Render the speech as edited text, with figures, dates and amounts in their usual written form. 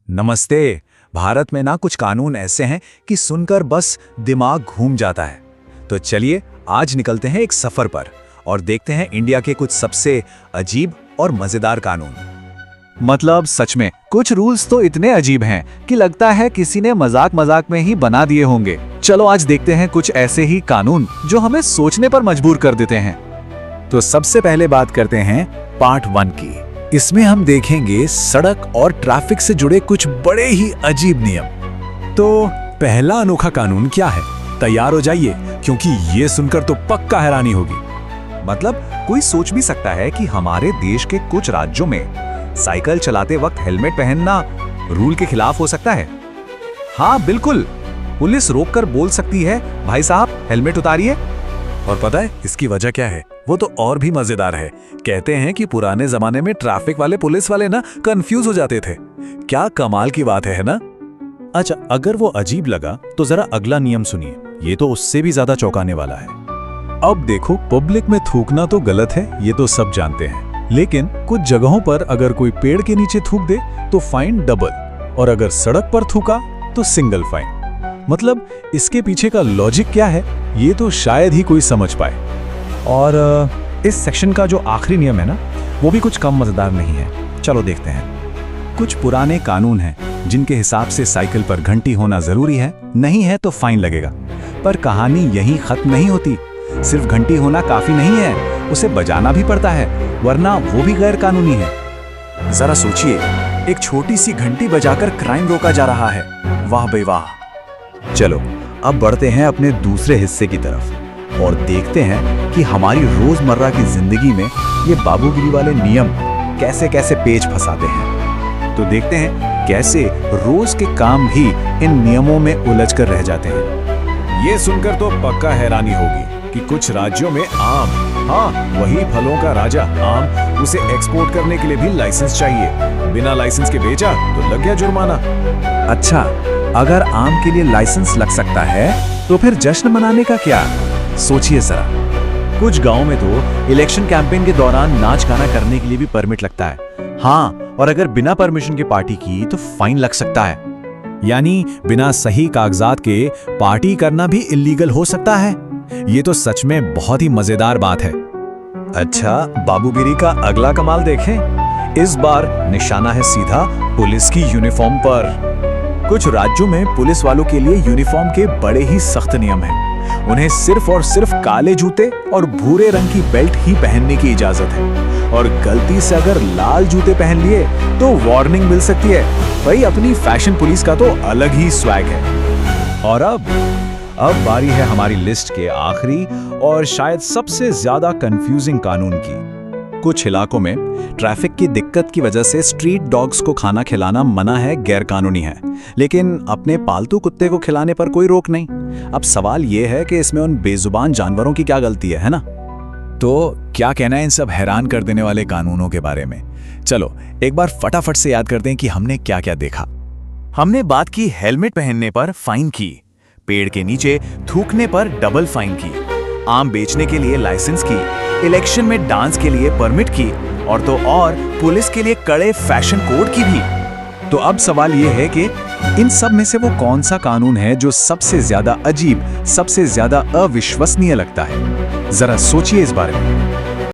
नमस्ते। भारत में ना कुछ कानून ऐसे हैं कि सुनकर बस दिमाग घूम जाता है। तो चलिए आज निकलते हैं एक सफर पर और देखते हैं इंडिया के कुछ सबसे अजीब और मजेदार कानून। मतलब सच में कुछ रूल्स तो इतने अजीब हैं कि लगता है किसी ने मजाक मजाक में ही बना दिए होंगे। चलो आज देखते हैं कुछ ऐसे ही कानून जो हमें सोचने पर मजबूर कर देते हैं। तो सबसे पहले बात करते हैं पार्ट 1 की। इसमें हम देखेंगे सड़क और ट्रैफिक से जुड़े कुछ बड़े ही अजीब नियम। तो पहला अनोखा कानून क्या है? तैयार हो जाइए क्योंकि ये सुनकर तो पक्का हैरानी होगी। मतलब कोई सोच भी सकता है कि हमारे देश के कुछ राज्यों में साइकिल चलाते वक्त हेलमेट पहनना रूल के खिलाफ हो सकता है। हाँ बिल्कुल, पुलिस रोककर बोल सकती है भाई साहब हेलमेट उतारिए। और पता है इसकी वजह क्या है? वो तो और भी मजेदार है। कहते हैं कि पुराने जमाने में ट्रैफिक वाले पुलिस वाले ना कंफ्यूज हो जाते थे। क्या कमाल की बात है ना? अच्छा, अगर वो अजीब लगा तो जरा अगला नियम सुनिए, ये तो उससे भी ज्यादा चौंकाने वाला है। अब देखो, पब्लिक में थूकना तो गलत है, ये तो सब जानते हैं, लेकिन कुछ जगहों पर अगर कोई पेड़ के नीचे थूक दे तो फाइन डबल, और अगर सड़क पर थूका तो सिंगल फाइन। मतलब इसके पीछे का लॉजिक क्या है, ये तो शायद ही कोई समझ पाए। और इस सेक्शन का जो आखिरी नियम है ना, वो भी कुछ कम मजेदार नहीं है। चलो देखते हैं। कुछ पुराने कानून हैं जिनके हिसाब से साइकिल पर घंटी होना जरूरी है, नहीं है तो फाइन लगेगा। पर कहानी यहीं खत्म नहीं होती। सिर्फ घंटी होना काफी नहीं है, उसे बजाना भी पड़ता है, वरना वो भी गैर कानूनी है। जरा सोचिए, एक छोटी सी घंटी बजाकर क्राइम रोका जा रहा है। वाह बे वाह। चलो अब बढ़ते हैं अपने दूसरे हिस्से की तरफ और देखते हैं कि हमारी रोजमर्रा की जिंदगी में ये बाबूगिरी वाले नियम कैसे कैसे पेच फंसाते हैं। तो देखते हैं कैसे रोज के काम भी इन नियमों में उलझकर रह जाते हैं। ये सुनकर तो पक्का हैरानी होगी कि कुछ राज्यों में आम, हाँ वही फलों का राजा आम, उसे एक्सपोर्ट करने के लिए भी लाइसेंस चाहिए। बिना लाइसेंस के बेचा तो लग गया जुर्माना। अच्छा, अगर आम के लिए लाइसेंस लग सकता है तो फिर जश्न मनाने का क्या? सोचिए जरा। कुछ गांव में तो इलेक्शन कैंपेन के दौरान नाच गाना करने के लिए भी परमिट लगता है। हाँ, और अगर बिना परमिशन के पार्टी की तो फाइन लग सकता है। यानी बिना सही कागजात के पार्टी करना भी इलीगल हो सकता है। ये तो सच में बहुत ही मजेदार बात है। अच्छा, बाबूगिरी का अगला कमाल देखें। इस बार निशाना है सीधा पुलिस की यूनिफॉर्म पर। कुछ राज्यों में पुलिस वालों के लिए यूनिफॉर्म के बड़े ही सख्त नियम हैं। उन्हें सिर्फ और सिर्फ काले जूते और भूरे रंग की बेल्ट ही पहनने की इजाजत है, और गलती से अगर लाल जूते पहन लिए तो वार्निंग मिल सकती है। भाई अपनी फैशन पुलिस का तो अलग ही स्वैग है। और अब बारी है हमारी लिस्ट के आखिरी और शायद सबसे ज्यादा कंफ्यूजिंग कानून की। कुछ इलाकों में ट्रैफिक की दिक्कत की वजह से स्ट्रीट डॉग्स को खाना खिलाना मना है, गैर कानूनी है, लेकिन अपने पालतू कुत्ते को खिलाने पर कोई रोक नहीं। अब सवाल यह है कि इसमें उन बेजुबान जानवरों की क्या गलती है ना? तो क्या कहना है इन सब हैरान कर देने वाले कानूनों के बारे में? चलो एक बार फटाफट से याद करते हैं कि हमने क्या क्या देखा। हमने बात की हेलमेट पहनने पर फाइन की, पेड़ के नीचे थूकने पर डबल फाइन की, आम बेचने के लिए लाइसेंस की, इलेक्शन में डांस के लिए परमिट की, और तो और पुलिस के लिए कड़े फैशन कोड की भी। तो अब सवाल यह है कि इन सब में से वो कौन सा कानून है जो सबसे ज्यादा अजीब, सबसे ज्यादा अविश्वसनीय लगता है? जरा सोचिए इस बारे में।